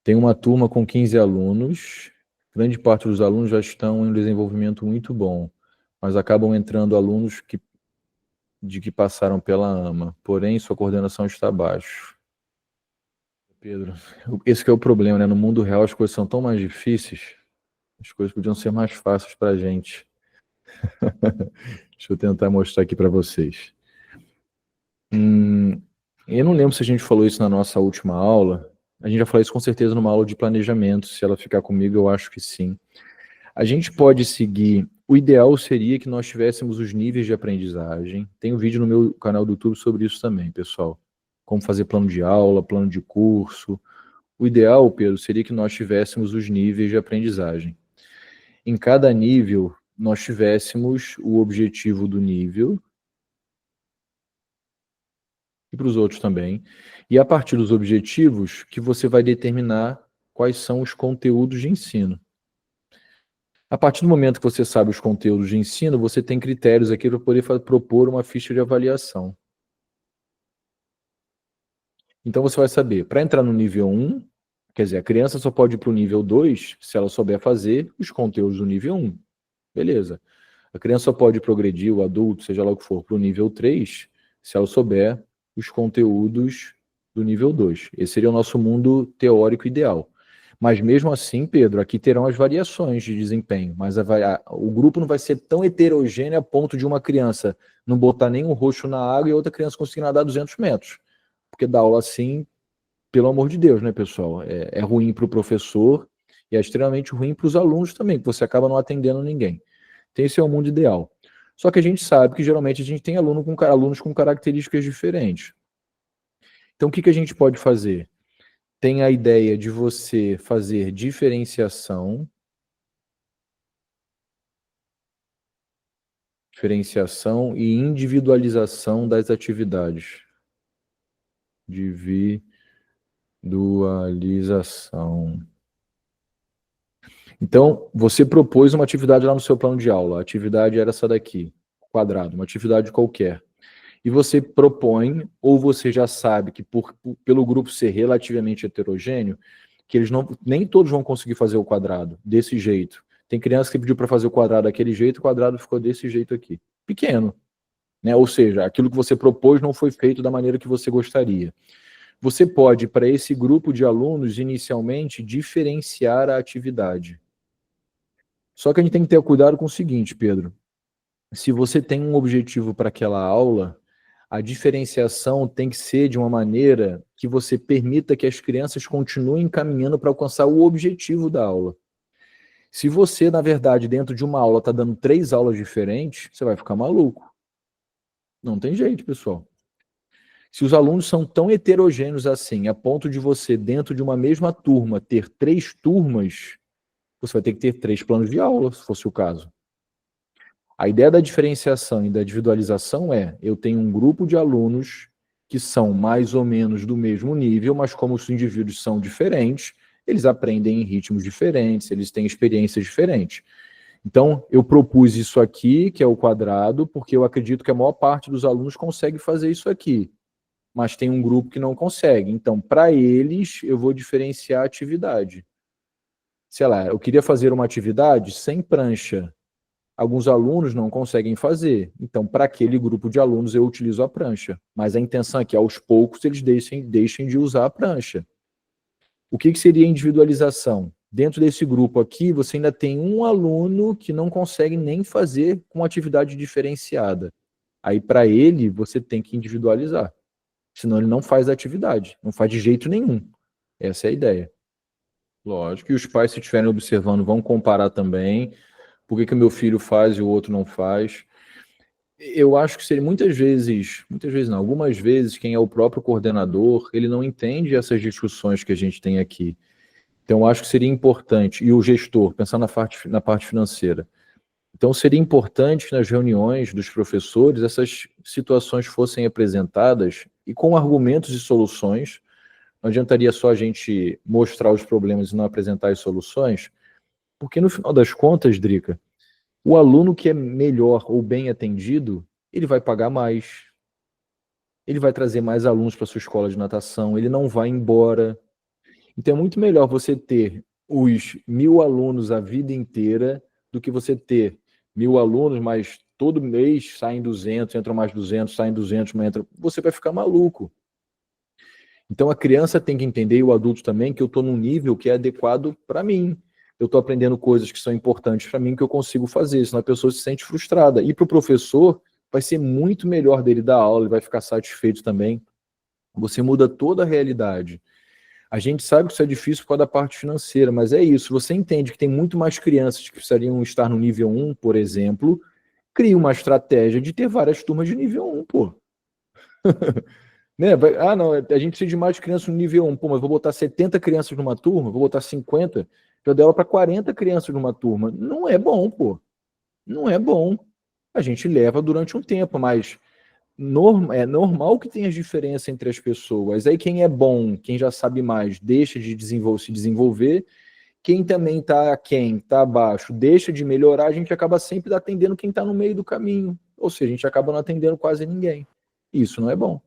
Tem uma turma com 15 alunos, grande parte dos alunos já estão em um desenvolvimento muito bom, mas acabam entrando alunos que passaram pela AMA, porém sua coordenação está abaixo. Pedro, esse que é o problema, né? No mundo real as coisas são tão mais difíceis, as coisas podiam ser mais fáceis para a gente. Deixa eu tentar mostrar aqui para vocês. Eu não lembro se a gente falou isso na nossa última aula. A gente já falou isso com certeza numa aula de planejamento. Se ela ficar comigo, eu acho que sim. A gente pode seguir. O ideal seria que nós tivéssemos os níveis de aprendizagem. Tem um vídeo no meu canal do YouTube sobre isso também, pessoal. Como fazer plano de aula, plano de curso. O ideal, Pedro, seria que nós tivéssemos os níveis de aprendizagem. Em cada nível, nós tivéssemos o objetivo do nível, e para os outros também. E a partir dos objetivos que você vai determinar quais são os conteúdos de ensino. A partir do momento que você sabe os conteúdos de ensino, você tem critérios aqui para poder propor uma ficha de avaliação. Então você vai saber, para entrar no nível 1, quer dizer, a criança só pode ir para o nível 2 se ela souber fazer os conteúdos do nível 1. Beleza. A criança só pode progredir, o adulto, seja lá o que for, para o nível 3, se ela souber os conteúdos do nível 2. Esse seria o nosso mundo teórico ideal. Mas mesmo assim, Pedro, aqui terão as variações de desempenho, mas o grupo não vai ser tão heterogêneo a ponto de uma criança não botar nenhum roxo na água e outra criança conseguir nadar 200 metros. Porque dar aula assim, pelo amor de Deus, né, pessoal? É ruim para o professor e é extremamente ruim para os alunos também, que você acaba não atendendo ninguém. Então, esse é o mundo ideal. Só que a gente sabe que geralmente a gente tem alunos com características diferentes. Então, o que a gente pode fazer? Tem a ideia de você fazer diferenciação e individualização das atividades. Individualização. Então, você propôs uma atividade lá no seu plano de aula. A atividade era essa daqui, quadrado, uma atividade qualquer. E você propõe, ou você já sabe que pelo grupo ser relativamente heterogêneo, que eles nem todos vão conseguir fazer o quadrado desse jeito. Tem criança que pediu para fazer o quadrado daquele jeito, o quadrado ficou desse jeito aqui. Pequeno. Né? Ou seja, aquilo que você propôs não foi feito da maneira que você gostaria. Você pode, para esse grupo de alunos, inicialmente, diferenciar a atividade. Só que a gente tem que ter cuidado com o seguinte, Pedro. Se você tem um objetivo para aquela aula, a diferenciação tem que ser de uma maneira que você permita que as crianças continuem caminhando para alcançar o objetivo da aula. Se você, na verdade, dentro de uma aula está dando 3 aulas diferentes, você vai ficar maluco. Não tem jeito, pessoal. Se os alunos são tão heterogêneos assim, a ponto de você, dentro de uma mesma turma, ter 3 turmas, você vai ter que ter 3 planos de aula, se fosse o caso. A ideia da diferenciação e da individualização eu tenho um grupo de alunos que são mais ou menos do mesmo nível, mas como os indivíduos são diferentes, eles aprendem em ritmos diferentes, eles têm experiências diferentes. Então, eu propus isso aqui, que é o quadrado, porque eu acredito que a maior parte dos alunos consegue fazer isso aqui, mas tem um grupo que não consegue. Então, para eles, eu vou diferenciar a atividade. Sei lá, eu queria fazer uma atividade sem prancha. Alguns alunos não conseguem fazer. Então, para aquele grupo de alunos, eu utilizo a prancha. Mas a intenção é que, aos poucos, eles deixem de usar a prancha. O que seria individualização? Dentro desse grupo aqui, você ainda tem um aluno que não consegue nem fazer com atividade diferenciada. Aí, para ele, você tem que individualizar. Senão, ele não faz a atividade. Não faz de jeito nenhum. Essa é a ideia. Lógico. E os pais, se estiverem observando, vão comparar também. Por que o meu filho faz e o outro não faz? Eu acho que seria muitas vezes não, algumas vezes quem é o próprio coordenador, ele não entende essas discussões que a gente tem aqui. Então, eu acho que seria importante, e o gestor, pensar na parte financeira. Então, seria importante que nas reuniões dos professores essas situações fossem apresentadas e com argumentos e soluções. Não adiantaria só a gente mostrar os problemas e não apresentar as soluções, porque no final das contas, Drica, o aluno que é melhor ou bem atendido, ele vai pagar mais, ele vai trazer mais alunos para sua escola de natação, ele não vai embora. Então é muito melhor você ter os 1.000 alunos a vida inteira do que você ter 1.000 alunos, mas todo mês saem 200, entram mais 200, saem 200, mas entram... Você vai ficar maluco. Então a criança tem que entender, e o adulto também, que eu estou num nível que é adequado para mim. Eu estou aprendendo coisas que são importantes para mim, que eu consigo fazer, senão a pessoa se sente frustrada. E para o professor, vai ser muito melhor dele dar aula, ele vai ficar satisfeito também. Você muda toda a realidade. A gente sabe que isso é difícil por causa da parte financeira, mas é isso. Você entende que tem muito mais crianças que precisariam estar no nível 1, por exemplo, cria uma estratégia de ter várias turmas de nível 1, pô. Né? Ah, não, a gente precisa de mais crianças no nível 1. Pô, mas vou botar 70 crianças numa turma, vou botar 50, já deu aula para 40 crianças numa turma. Não é bom, pô. Não é bom. A gente leva durante um tempo, mas é normal que tenha diferença entre as pessoas. Aí quem é bom, quem já sabe mais, deixa de se desenvolver. Quem também está aquém, está abaixo, deixa de melhorar, a gente acaba sempre atendendo quem está no meio do caminho. Ou seja, a gente acaba não atendendo quase ninguém. Isso não é bom.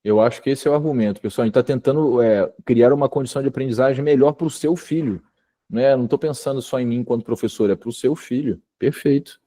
Eu acho que esse é o argumento, pessoal. A gente está tentando criar uma condição de aprendizagem melhor para o seu filho. Né? Não estou pensando só em mim enquanto professor, é para o seu filho. Perfeito.